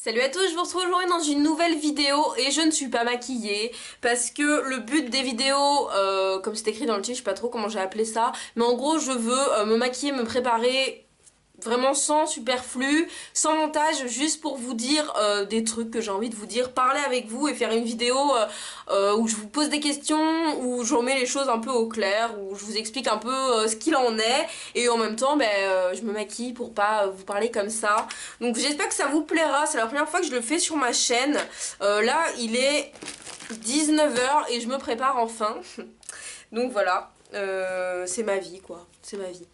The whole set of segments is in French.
Salut à tous, je vous retrouve aujourd'hui dans une nouvelle vidéo et je ne suis pas maquillée parce que le but des vidéos, comme c'est écrit dans le titre, je sais pas trop comment j'ai appelé ça, mais en gros je veux me maquiller, me préparer vraiment sans superflu, sans montage, juste pour vous dire des trucs que j'ai envie de vous dire, parler avec vous et faire une vidéo où je vous pose des questions, où je remets les choses un peu au clair, où je vous explique un peu ce qu'il en est et en même temps je me maquille pour pas vous parler comme ça. Donc j'espère que ça vous plaira, c'est la première fois que je le fais sur ma chaîne. Là il est 19h et je me prépare enfin. Donc voilà, c'est ma vie quoi, c'est ma vie.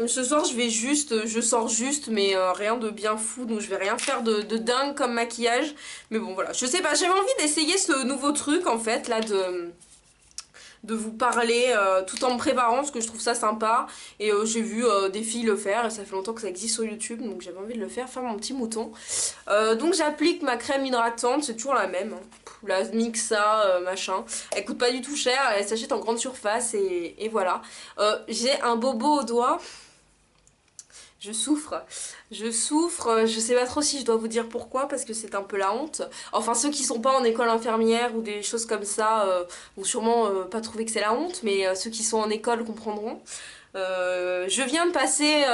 Ce soir je sors juste mais rien de bien fou, donc je vais rien faire de dingue comme maquillage. Mais bon voilà, je sais pas, j'avais envie d'essayer ce nouveau truc en fait là de vous parler tout en me préparant parce que je trouve ça sympa et j'ai vu des filles le faire et ça fait longtemps que ça existe sur YouTube donc j'avais envie de le faire mon petit mouton. Donc j'applique ma crème hydratante, c'est toujours la même, hein. La Mixa machin, elle coûte pas du tout cher, elle s'achète en grande surface et voilà. J'ai un bobo au doigt. Je souffre, je sais pas trop si je dois vous dire pourquoi parce que c'est un peu la honte. Enfin ceux qui sont pas en école infirmière ou des choses comme ça vont sûrement pas trouver que c'est la honte, mais ceux qui sont en école comprendront. Je viens de passer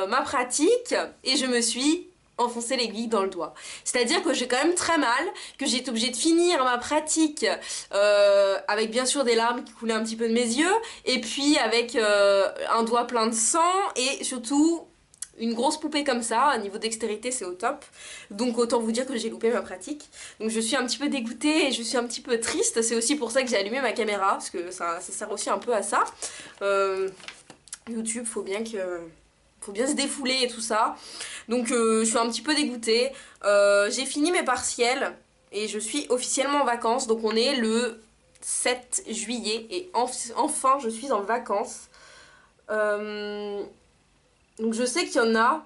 ma pratique et je me suis enfoncé l'aiguille dans le doigt. C'est-à-dire que j'ai quand même très mal, que j'ai été obligée de finir ma pratique avec bien sûr des larmes qui coulaient un petit peu de mes yeux, et puis avec un doigt plein de sang, et surtout une grosse poupée comme ça, à niveau dextérité c'est au top. Donc autant vous dire que j'ai loupé ma pratique. Donc je suis un petit peu dégoûtée et je suis un petit peu triste. C'est aussi pour ça que j'ai allumé ma caméra, parce que ça sert aussi un peu à ça. YouTube, faut bien se défouler et tout ça. Donc je suis un petit peu dégoûtée. J'ai fini mes partiels et je suis officiellement en vacances. Donc on est le 7 juillet et enfin je suis en vacances. Donc je sais qu'il y en a,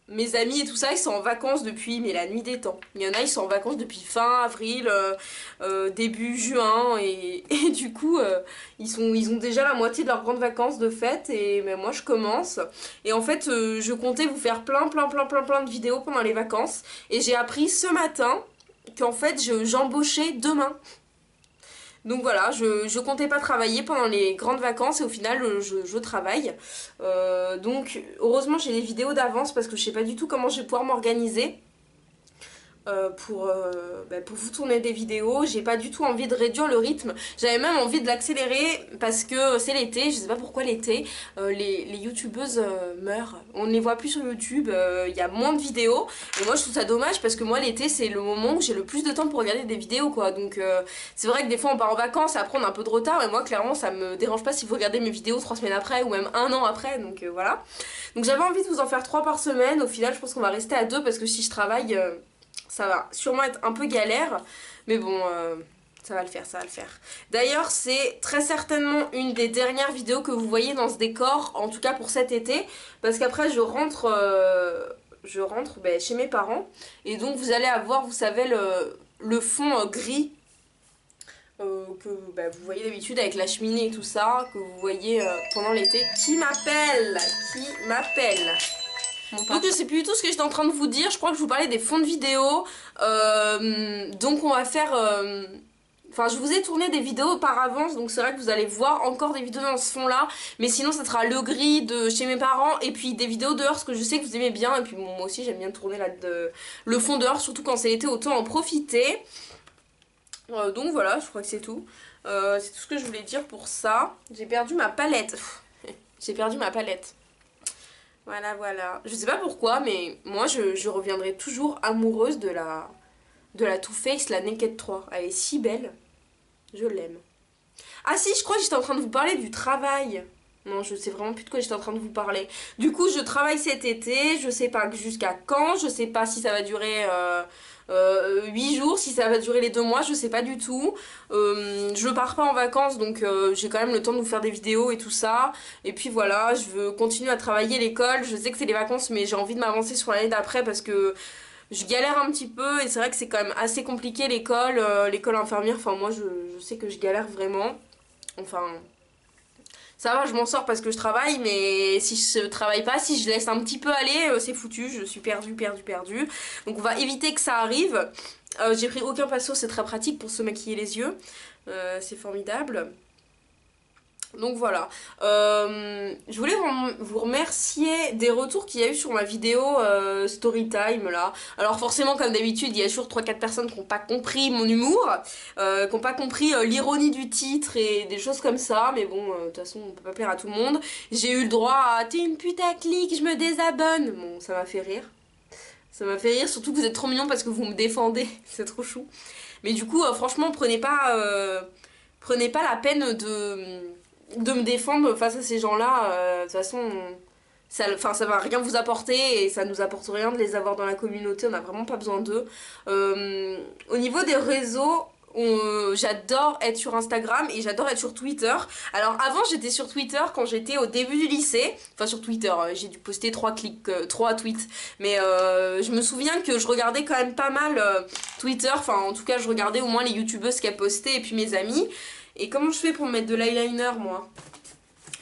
mes amis et tout ça, ils sont en vacances depuis mais la nuit des temps. Il y en a, ils sont en vacances depuis fin avril, début juin et du coup ils ont déjà la moitié de leurs grandes vacances de fête et ben, moi je commence. Et en fait je comptais vous faire plein de vidéos pendant les vacances et j'ai appris ce matin qu'en fait j'embauchais demain. Donc voilà, je comptais pas travailler pendant les grandes vacances et au final je travaille. Donc heureusement j'ai des vidéos d'avance parce que je sais pas du tout comment je vais pouvoir m'organiser. Pour vous tourner des vidéos. J'ai pas du tout envie de réduire le rythme, j'avais même envie de l'accélérer parce que c'est l'été, je sais pas pourquoi l'été les youtubeuses meurent, on ne les voit plus sur YouTube, il y a moins de vidéos et moi je trouve ça dommage parce que moi l'été c'est le moment où j'ai le plus de temps pour regarder des vidéos quoi, donc c'est vrai que des fois on part en vacances, après on a un peu de retard mais moi clairement ça me dérange pas si vous regardez mes vidéos 3 semaines après ou même un an après, donc voilà. Donc j'avais envie de vous en faire 3 par semaine, au final je pense qu'on va rester à 2 parce que si je travaille ça va sûrement être un peu galère, mais bon, ça va le faire, ça va le faire. D'ailleurs, c'est très certainement une des dernières vidéos que vous voyez dans ce décor, en tout cas pour cet été, parce qu'après je rentre chez mes parents, et donc vous allez avoir, vous savez, le fond gris que vous voyez d'habitude avec la cheminée et tout ça, que vous voyez pendant l'été. Qui m'appelle? Qui m'appelle? Donc je sais plus du tout ce que j'étais en train de vous dire, je crois que je vous parlais des fonds de vidéo, donc on va faire... Enfin je vous ai tourné des vidéos par avance, donc c'est vrai que vous allez voir encore des vidéos dans ce fond là, mais sinon ça sera le gris de chez mes parents et puis des vidéos dehors, parce que je sais que vous aimez bien, et puis bon, moi aussi j'aime bien tourner le fond dehors, surtout quand c'est l'été, autant en profiter. Donc voilà, je crois que c'est tout. C'est tout ce que je voulais dire pour ça. J'ai perdu ma palette. J'ai perdu ma palette. Voilà, voilà. Je sais pas pourquoi, mais moi je reviendrai toujours amoureuse de la Too Faced, la Naked 3. Elle est si belle. Je l'aime. Ah si, je crois que j'étais en train de vous parler du travail. Non, je sais vraiment plus de quoi j'étais en train de vous parler. Du coup, je travaille cet été, je sais pas jusqu'à quand, je sais pas si ça va durer 8 jours, si ça va durer les 2 mois, je sais pas du tout. Je pars pas en vacances, donc j'ai quand même le temps de vous faire des vidéos et tout ça. Et puis voilà, je veux continuer à travailler l'école, je sais que c'est les vacances, mais j'ai envie de m'avancer sur l'année d'après parce que je galère un petit peu et c'est vrai que c'est quand même assez compliqué l'école infirmière, enfin moi je sais que je galère vraiment. Enfin... Ça va, je m'en sors parce que je travaille, mais si je travaille pas, si je laisse un petit peu aller, c'est foutu, je suis perdue, perdue, perdue. Donc on va éviter que ça arrive. J'ai pris aucun pinceau, c'est très pratique pour se maquiller les yeux. C'est formidable. Donc voilà, je voulais vous remercier des retours qu'il y a eu sur ma vidéo Storytime là. Alors forcément comme d'habitude il y a toujours 3-4 personnes qui n'ont pas compris mon humour, qui n'ont pas compris l'ironie du titre et des choses comme ça, mais bon de toute façon on peut pas plaire à tout le monde. J'ai eu le droit à t'es une putaclic, je me désabonne. Bon ça m'a fait rire. Ça m'a fait rire, surtout que vous êtes trop mignons parce que vous me défendez, c'est trop chou. Mais du coup franchement prenez pas la peine de me défendre face à ces gens-là. De toute façon, ça va rien vous apporter et ça nous apporte rien de les avoir dans la communauté. On n'a vraiment pas besoin d'eux. Au niveau des réseaux, j'adore être sur Instagram et j'adore être sur Twitter. Alors avant j'étais sur Twitter quand j'étais au début du lycée. Enfin sur Twitter, j'ai dû poster 3 tweets. Mais je me souviens que je regardais quand même pas mal Twitter. Enfin en tout cas je regardais au moins les youtubeuses qu'elles postaient et puis mes amis. Et comment je fais pour mettre de l'eyeliner moi?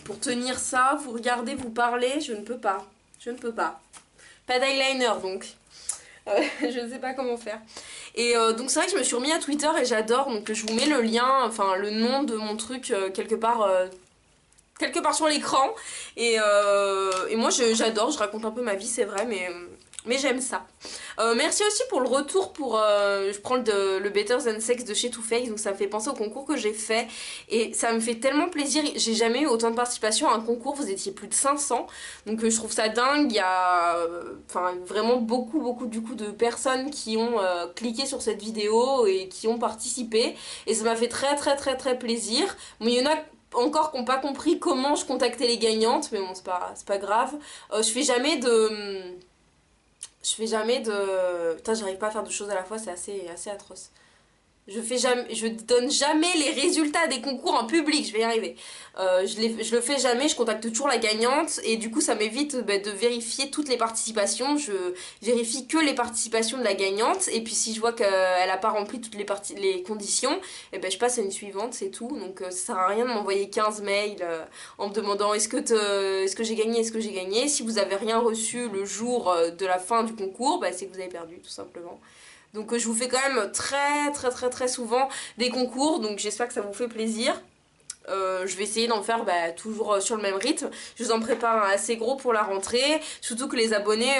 Pour tenir ça, vous regardez, vous parlez, je ne peux pas. Je ne peux pas. Pas d'eyeliner donc. Je ne sais pas comment faire. Et donc c'est vrai que je me suis remis à Twitter et j'adore. Donc je vous mets le lien, enfin le nom de mon truc quelque part sur l'écran. Et moi j'adore, je raconte un peu ma vie c'est vrai mais j'aime ça. Merci aussi pour le retour pour je prends le Better Than Sex de chez Too Faced, donc ça me fait penser au concours que j'ai fait et ça me fait tellement plaisir. J'ai jamais eu autant de participation à un concours, vous étiez plus de 500, donc je trouve ça dingue. Il y a enfin vraiment beaucoup du coup de personnes qui ont cliqué sur cette vidéo et qui ont participé et ça m'a fait très plaisir. Bon, il y en a encore qui n'ont pas compris comment je contactais les gagnantes, mais bon c'est pas grave. Je fais jamais de... Putain, j'arrive pas à faire deux choses à la fois, c'est assez atroce. Je donne jamais les résultats des concours en public, je vais y arriver. Je le fais jamais, je contacte toujours la gagnante et du coup ça m'évite de vérifier toutes les participations. Je vérifie que les participations de la gagnante et puis si je vois qu'elle a pas rempli toutes les conditions, et je passe à une suivante, c'est tout. Donc ça sert à rien de m'envoyer 15 mails en me demandant est-ce que j'ai gagné, est-ce que j'ai gagné. Si vous avez rien reçu le jour de la fin du concours, c'est que vous avez perdu tout simplement. Donc je vous fais quand même très souvent des concours, donc j'espère que ça vous fait plaisir. Je vais essayer d'en faire toujours sur le même rythme. Je vous en prépare un assez gros pour la rentrée. Surtout que les abonnés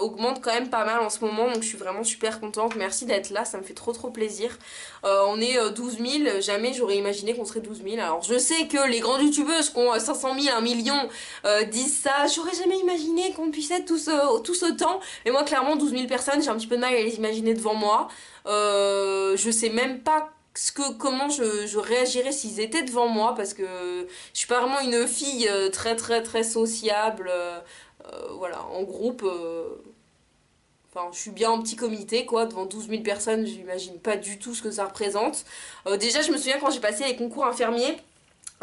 augmentent quand même pas mal en ce moment. Donc je suis vraiment super contente. Merci d'être là, ça me fait trop plaisir. On est 12 000. Jamais j'aurais imaginé qu'on serait 12 000. Alors je sais que les grandes youtubeuses qui ont 500 000, 1 million disent ça. J'aurais jamais imaginé qu'on puisse être tous autant. Mais moi clairement 12 000 personnes, j'ai un petit peu de mal à les imaginer devant moi. Je sais même pas comment je réagirais s'ils étaient devant moi parce que je suis pas vraiment une fille très sociable voilà en groupe enfin je suis bien en petit comité quoi devant 12 000 personnes j'imagine pas du tout ce que ça représente. Déjà je me souviens quand j'ai passé les concours infirmiers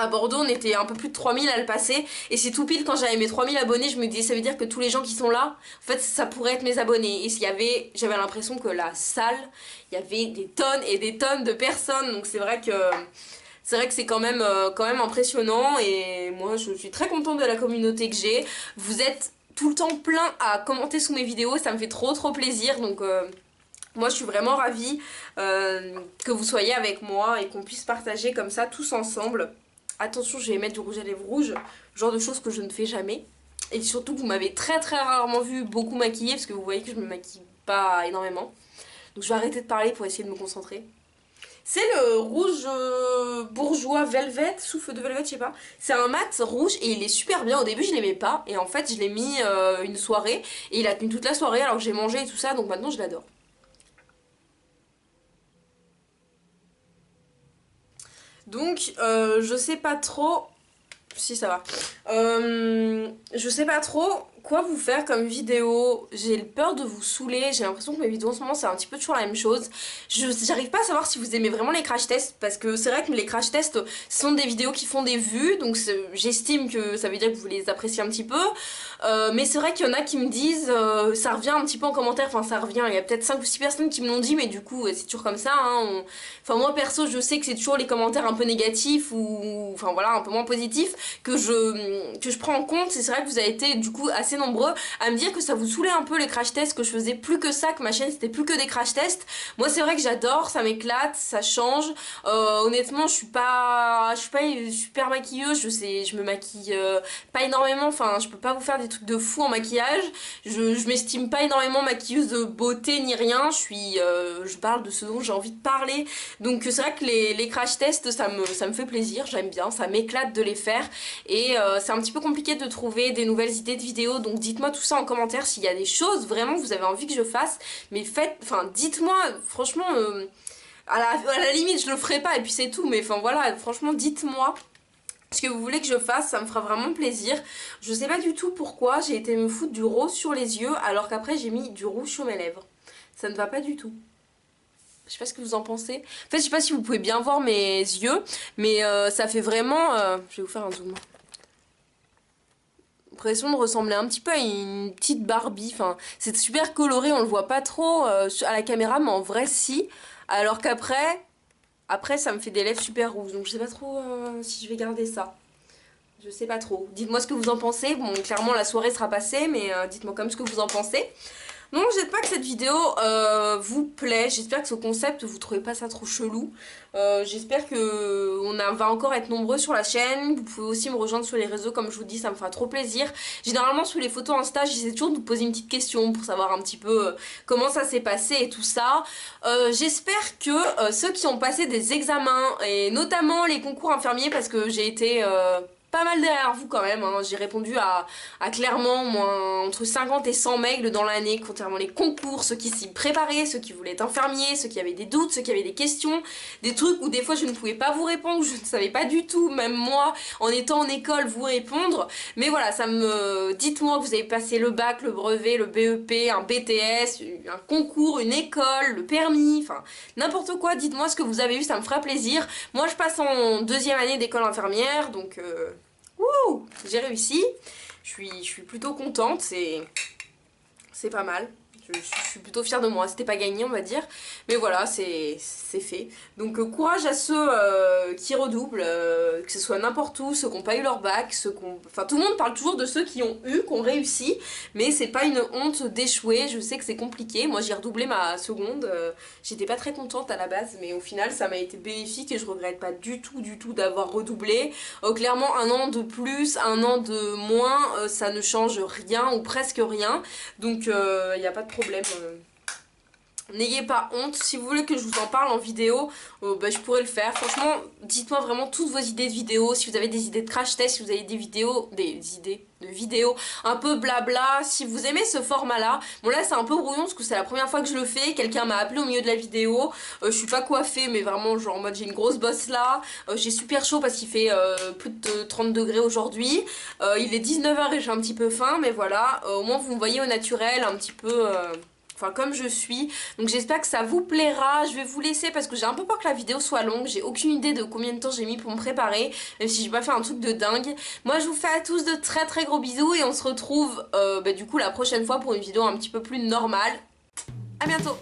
à Bordeaux, on était un peu plus de 3000 à le passer. Et c'est tout pile quand j'avais mes 3000 abonnés, je me disais, ça veut dire que tous les gens qui sont là, en fait, ça pourrait être mes abonnés. Et j'avais l'impression que la salle, il y avait des tonnes et des tonnes de personnes. Donc c'est vrai que c'est quand même impressionnant. Et moi, je suis très contente de la communauté que j'ai. Vous êtes tout le temps plein à commenter sous mes vidéos, ça me fait trop plaisir. Donc moi je suis vraiment ravie que vous soyez avec moi et qu'on puisse partager comme ça tous ensemble. Attention, je vais mettre du rouge à lèvres rouge, genre de choses que je ne fais jamais. Et surtout que vous m'avez très rarement vu beaucoup maquiller, parce que vous voyez que je me maquille pas énormément. Donc je vais arrêter de parler pour essayer de me concentrer. C'est le rouge bourgeois velvet, souffle de velvet, je sais pas. C'est un mat rouge et il est super bien. Au début je l'aimais pas et en fait je l'ai mis une soirée et il a tenu toute la soirée alors que j'ai mangé et tout ça, donc maintenant je l'adore. Donc je sais pas trop. Si ça va. Je sais pas trop quoi vous faire comme vidéo. J'ai peur de vous saouler, j'ai l'impression que mes vidéos en ce moment c'est un petit peu toujours la même chose. J'arrive pas à savoir si vous aimez vraiment les crash tests, parce que c'est vrai que les crash tests sont des vidéos qui font des vues, donc j'estime que ça veut dire que vous les appréciez un petit peu. Mais c'est vrai qu'il y en a qui me disent, ça revient un petit peu en commentaire, enfin ça revient, il y a peut-être 5 ou 6 personnes qui me l'ont dit, mais du coup c'est toujours comme ça, hein, Enfin moi perso je sais que c'est toujours les commentaires un peu négatifs ou enfin voilà un peu moins positifs que je prends en compte. C'est vrai que vous avez été du coup assez nombreux à me dire que ça vous saoulait un peu les crash tests, que je faisais plus que ça, que ma chaîne c'était plus que des crash tests. Moi c'est vrai que j'adore, ça m'éclate, ça change. Honnêtement je suis pas super maquilleuse, je me maquille pas énormément, enfin je peux pas vous faire des trucs de fou en maquillage. Je m'estime pas énormément maquilleuse de beauté ni rien, je parle de ce dont j'ai envie de parler. Donc c'est vrai que les crash tests ça me fait plaisir, j'aime bien, ça m'éclate de les faire. Et c'est un petit peu compliqué de trouver des nouvelles idées de vidéos, donc dites-moi tout ça en commentaire s'il y a des choses vraiment que vous avez envie que je fasse. Mais dites-moi, franchement, à la limite je le ferai pas et puis c'est tout, mais enfin voilà, franchement dites-moi ce que vous voulez que je fasse, ça me fera vraiment plaisir. Je sais pas du tout pourquoi j'ai été me foutre du rose sur les yeux alors qu'après j'ai mis du rouge sur mes lèvres. Ça ne va pas du tout. Je sais pas ce que vous en pensez. En fait, je sais pas si vous pouvez bien voir mes yeux, mais ça fait vraiment... je vais vous faire un zoom. L'impression de ressembler un petit peu à une petite Barbie. Enfin, c'est super coloré, on le voit pas trop à la caméra, mais en vrai, si. Alors qu'après... Après, ça me fait des lèvres super rouges, donc je sais pas trop si je vais garder ça. Je sais pas trop. Dites-moi ce que vous en pensez. Bon, clairement, la soirée sera passée, mais dites-moi quand même ce que vous en pensez. Donc, j'espère que cette vidéo vous plaît. J'espère que ce concept, vous trouvez pas ça trop chelou. J'espère que va encore être nombreux sur la chaîne. Vous pouvez aussi me rejoindre sur les réseaux, comme je vous dis, ça me fera trop plaisir. Généralement, sous les photos Insta, j'essaie toujours de vous poser une petite question pour savoir un petit peu comment ça s'est passé et tout ça. J'espère que ceux qui ont passé des examens, et notamment les concours infirmiers, parce que j'ai été... pas mal derrière vous quand même, hein. J'ai répondu à clairement moins entre 50 et 100 mails dans l'année concernant les concours, ceux qui s'y préparaient, ceux qui voulaient être infirmiers, ceux qui avaient des doutes, ceux qui avaient des questions, des trucs où des fois je ne pouvais pas vous répondre, je ne savais pas du tout, même moi, en étant en école, vous répondre. Mais voilà, dites-moi que vous avez passé le bac, le brevet, le BEP, un BTS, un concours, une école, le permis, enfin n'importe quoi, dites-moi ce que vous avez eu, ça me fera plaisir. Moi je passe en 2e année d'école infirmière, donc... Wouh, j'ai réussi, je suis plutôt contente, c'est pas mal. Je suis plutôt fière de moi, c'était pas gagné on va dire, mais voilà c'est fait. Donc courage à ceux qui redoublent, que ce soit n'importe où, ceux qui n'ont pas eu leur bac, enfin tout le monde parle toujours de ceux qui ont réussi, mais c'est pas une honte d'échouer, je sais que c'est compliqué. Moi j'ai redoublé ma seconde, j'étais pas très contente à la base, mais au final ça m'a été bénéfique et je regrette pas du tout d'avoir redoublé. Clairement un an de plus, un an de moins, ça ne change rien ou presque rien, donc il n'y a pas de problème. N'ayez pas honte, si vous voulez que je vous en parle en vidéo, je pourrais le faire. Franchement, dites-moi vraiment toutes vos idées de vidéos, si vous avez des idées de crash test, si vous avez des idées de vidéos un peu blabla, si vous aimez ce format là. Bon là c'est un peu brouillon parce que c'est la première fois que je le fais, quelqu'un m'a appelé au milieu de la vidéo, je suis pas coiffée mais vraiment genre en mode j'ai une grosse bosse là, j'ai super chaud parce qu'il fait plus de 30 degrés aujourd'hui, il est 19h et j'ai un petit peu faim, mais voilà, au moins vous me voyez au naturel un petit peu... Enfin comme je suis, donc j'espère que ça vous plaira. Je vais vous laisser parce que j'ai un peu peur que la vidéo soit longue. J'ai aucune idée de combien de temps j'ai mis pour me préparer, même si j'ai pas fait un truc de dingue. Moi je vous fais à tous de très gros bisous et on se retrouve du coup la prochaine fois pour une vidéo un petit peu plus normale. À bientôt.